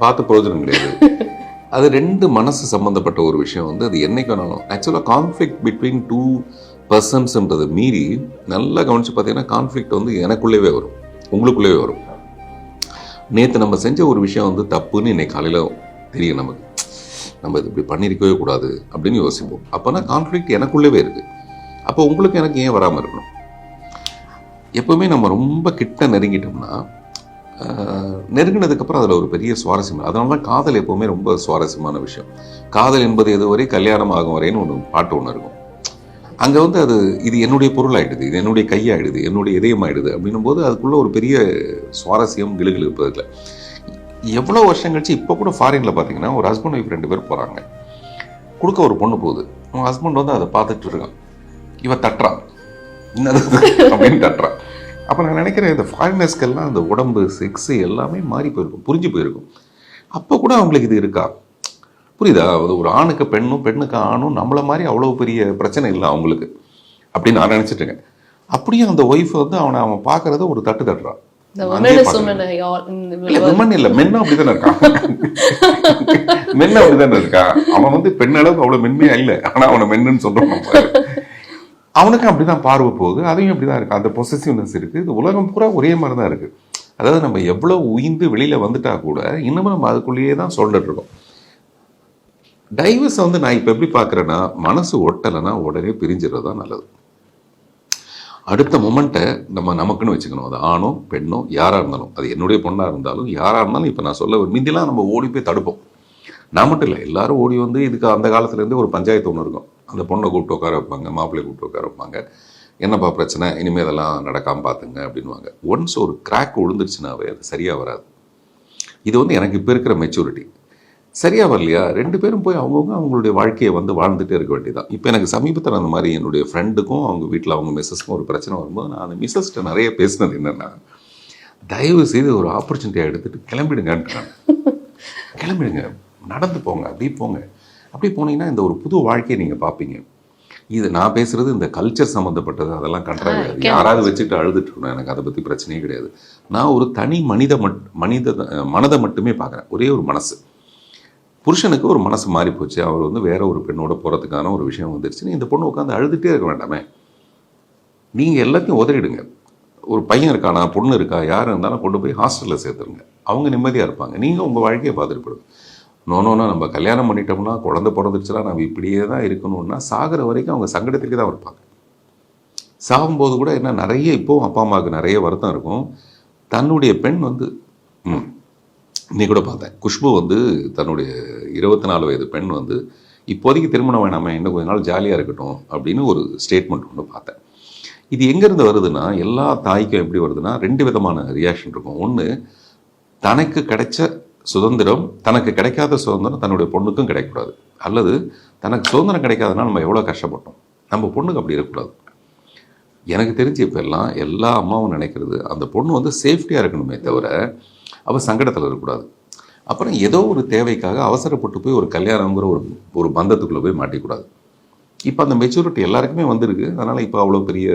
பார்த்து பிரயோஜனம் கிடையாது. அது 2 மனசு சம்மந்தப்பட்ட ஒரு விஷயம் வந்து அது என்னைக்கு வேணாலும் ஆக்சுவலாக கான்ஃப்ளிக்ட் பிட்வீன் 2 பர்சன்ஸ்ன்றதை மீறி நல்லா கவனித்து பார்த்தீங்கன்னா கான்ஃப்ளிக்ட் வந்து எனக்குள்ளேயே வரும், உங்களுக்குள்ளேயே வரும். நேற்று நம்ம செஞ்ச ஒரு விஷயம் வந்து தப்புன்னு இன்னைக்கு காலையில் தெரியும் நமக்கு, நம்ம இது இப்படி பண்ணியிருக்கவே கூடாது அப்படின்னு யோசிப்போம். அப்போனா கான்ஃப்ளிக்ட் எனக்குள்ளேயே இருக்குது. அப்போ உங்களுக்கு எனக்கு ஏன் வராமல் இருக்கணும்? எப்போவுமே நம்ம ரொம்ப கிட்ட நெருங்கிட்டோம்னா நெருங்கினதுக்கப்புறம் அதில் ஒரு பெரிய சுவாரஸ்யம். அதனால தான் காதல் எப்போவுமே ரொம்ப சுவாரஸ்யமான விஷயம். காதல் என்பது எதுவரை கல்யாணம் ஆகும் வரைன்னு பாட்டு ஒன்று இருக்கும். அங்கே வந்து அது இது என்னுடைய பொருள் ஆகிடுது, இது என்னுடைய கையாகிடுது, என்னுடைய இதயம் ஆகிடுது அப்படின்னும் போது அதுக்குள்ளே ஒரு பெரிய சுவாரஸ்யம் கிளுகிழுப்பதில்லை. எவ்வளோ வருஷம் கழிச்சு இப்போ கூட ஃபாரினில் பார்த்தீங்கன்னா ஒரு ஹஸ்பண்ட் ஒய்ஃப் 2 பேர் போகிறாங்க, கொடுக்க ஒரு பொண்ணு போகுது. உங்கள் ஹஸ்பண்ட் வந்து அதை பார்த்துட்டு இருக்கான், இவன் தட்டுறான், இன்னது அப்படின்னு தட்டுறான். அப்போ நான் நினைக்கிறேன் இந்த ஃபாரினர்ஸ்க்கெல்லாம் அந்த உடம்பு செக்ஸு எல்லாமே மாறி போயிருக்கும், புரிஞ்சு போயிருக்கும். அப்போ கூட அவங்களுக்கு இது இருக்கா? புரியுதா? அது ஒரு ஆணுக்கு பெண்ணும் பெண்ணுக்கு ஆணும் நம்மளை மாதிரி அவ்வளோ பெரிய பிரச்சனை இல்லை அவங்களுக்கு அப்படின்னு நான் நினச்சிட்டுருக்கேன். அப்படியும் அந்த ஒய்ஃப் வந்து அவன் பார்க்கறத ஒரு தட்டு தட்டுறான். விமன் இல்லை, மென்னும் அப்படித்தானே இருக்கான். மென்னும் அப்படித்தானே இருக்கான். அவன் வந்து பெண்ணளவுக்கு அவ்வளோ மென்மையா இல்லை, ஆனால் அவனை மென்னுன்னு சொல்கிறோம் நம்ம. அவனுக்கும் அப்படிதான் பார்வை போகுது, அதையும் அப்படிதான் இருக்கு, அந்த பொசசிவ்னஸ் இருக்கு. இது உலகம் பூரா ஒரே மாதிரி தான் இருக்கு. அதாவது நம்ம எவ்வளோ உயிர்ந்து வெளியில வந்துட்டா கூட இன்னமும் நம்ம அதுக்குள்ளேயே தான் சொல்லிட்டு இருக்கோம். டைவர்ஸ் வந்து நான் இப்போ எப்படி பார்க்குறேன்னா, மனசு ஒட்டலைன்னா உடனே பிரிஞ்சிடறது தான் நல்லது. அடுத்த மொமெண்ட்டை நம்ம நமக்குன்னு வச்சுக்கணும். அது ஆணோ பெண்ணோ யாராக இருந்தாலும், அது என்னுடைய பொண்ணாக இருந்தாலும் யாராக இருந்தாலும். இப்போ நான் சொல்ல மீதிலாம் நம்ம ஓடி போய் தடுப்போம். நான் மட்டும் இல்லை, எல்லாரும் ஓடி வந்து இதுக்கு அந்த காலத்துலேருந்து ஒரு பஞ்சாயத்து ஒன்று இருக்கும். அந்த பொண்ணை கூப்பிட்டு உட்கார வைப்பாங்க, மாப்பிள்ளையை கூப்பிட்டு உட்கார வைப்பாங்க. என்னப்பா பிரச்சனை, இனிமேல் இதெல்லாம் நடக்காமல் பார்த்துங்க அப்படின்வாங்க. ஒன்ஸ் ஒரு கிராக் விழுந்துருச்சுனாவே அது சரியாக வராது. இது வந்து எனக்கு இப்போ இருக்கிற மெச்சூரிட்டி. சரியாக வரலையா 2 பேரும் போய் அவங்கவுங்க அவங்களுடைய வாழ்க்கையை வந்து வாழ்ந்துகிட்டே இருக்க வேண்டியதான். இப்போ எனக்கு சமீபத்தில் அந்த மாதிரி என்னுடைய ஃப்ரெண்டுக்கும் அவங்க வீட்டில் அவங்க மிஸ்ஸஸ்க்கும் ஒரு பிரச்சனை வரும்போது நான் அந்த மிஸ்ஸஸ்கிட்ட நிறைய பேசினது என்னென்னா, தயவு செய்து ஒரு ஆப்பர்ச்சுனிட்டியாக எடுத்துகிட்டு கிளம்பிடுங்கன்றாங்க. கிளம்பிடுங்க, நடந்து போங்க, அப்படி போங்க. அப்படி போனீங்கன்னா இந்த ஒரு புது வாழ்க்கையை நீங்கள் பார்ப்பீங்க. இது நான் பேசுகிறது இந்த கல்ச்சர் சம்மந்தப்பட்டது, அதெல்லாம் கண்ட்ரா கிடையாது. யாராவது வச்சுட்டு அழுதுட்டு இருக்கணும், எனக்கு அதை பற்றி பிரச்சனையே கிடையாது. நான் ஒரு தனி மனதை மட்டுமே பார்க்குறேன். ஒரே ஒரு மனசு. புருஷனுக்கு ஒரு மனசு மாறி போச்சு, அவர் வந்து வேற ஒரு பெண்ணோட போகிறதுக்கான ஒரு விஷயம் வந்துருச்சுன்னு இந்த பொண்ணு உட்காந்து அழுதுகிட்டே இருக்க வேண்டாமே. நீங்கள் எல்லாத்தையும் உதறிடுங்க. ஒரு பையன் இருக்கானா, பொண்ணு இருக்கா, யார் இருந்தாலும் கொண்டு போய் ஹாஸ்டலில் சேர்த்துருங்க. அவங்க நிம்மதியாக இருப்பாங்க, நீங்கள் உங்கள் வாழ்க்கையை பார்த்துட்டு போடுங்க. நோனோன்னா நம்ம கல்யாணம் பண்ணிட்டோம்னா குழந்தை பிறந்துருச்சுன்னா நம்ம இப்படியே தான் இருக்கணும்னா சாகிற வரைக்கும் அவங்க சங்கடத்துக்கு தான் இருப்பாங்க. சாகும்போது கூட என்ன நிறைய இப்போவும் அப்பா அம்மாவுக்கு நிறைய வருத்தம் இருக்கும். தன்னுடைய பெண் வந்து இன்னைக்கு கூட பார்த்தேன், குஷ்பு வந்து தன்னுடைய 24 வயது பெண் வந்து இப்போதைக்கு திருமணம் வேணாமே, இன்னும் கொஞ்ச நாள் ஜாலியாக இருக்கட்டும் அப்படின்னு ஒரு ஸ்டேட்மெண்ட் ஒன்று பார்த்தேன். இது எங்கேருந்து வருதுன்னா, எல்லா தாய்க்கும் எப்படி வருதுன்னா 2 விதமான ரியாக்ஷன் இருக்கும். ஒன்று, தனக்கு கிடைச்ச சுதந்திரம், தனக்கு கிடைக்காத சுதந்திரம் தன்னுடைய பொண்ணுக்கும் கிடைக்கக்கூடாது. அல்லது தனக்கு சுதந்திரம் கிடைக்காதனால நம்ம எவ்வளோ கஷ்டப்பட்டோம், நம்ம பொண்ணுக்கு அப்படி இருக்கக்கூடாது. எனக்கு தெரிஞ்சு இப்போ எல்லாம் எல்லா அம்மாவும் நினைக்கிறது அந்த பொண்ணு வந்து சேஃப்டியாக இருக்கணுமே தவிர அவள் சங்கடத்தில் இருக்கக்கூடாது. அப்புறம் ஏதோ ஒரு தேவைக்காக அவசரப்பட்டு போய் ஒரு கல்யாணங்கிற ஒரு பந்தத்துக்குள்ளே போய் மாட்டிக்கூடாது. இப்போ அந்த மெச்சூரிட்டி எல்லாருக்குமே வந்திருக்கு, அதனால் இப்போ அவ்வளோ பெரிய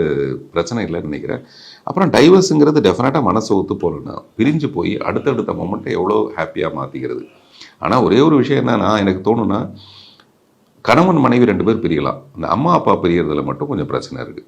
பிரச்சனை இல்லைன்னு நினைக்கிறேன். அப்புறம் டைவர்ஸுங்கிறது டெஃபினட்டாக மனசை ஒத்து போகலன்னா பிரிஞ்சு போய் அடுத்தடுத்த மொமெண்ட்டை எவ்வளோ ஹாப்பியாக மாற்றிக்கிறது. ஆனால் ஒரே ஒரு விஷயம் என்னன்னா, எனக்கு தோணுன்னா கணவன் மனைவி 2 பேர் பிரியலாம், அந்த அம்மா அப்பா பிரியறதுல மட்டும் கொஞ்சம் பிரச்சனை இருக்குது.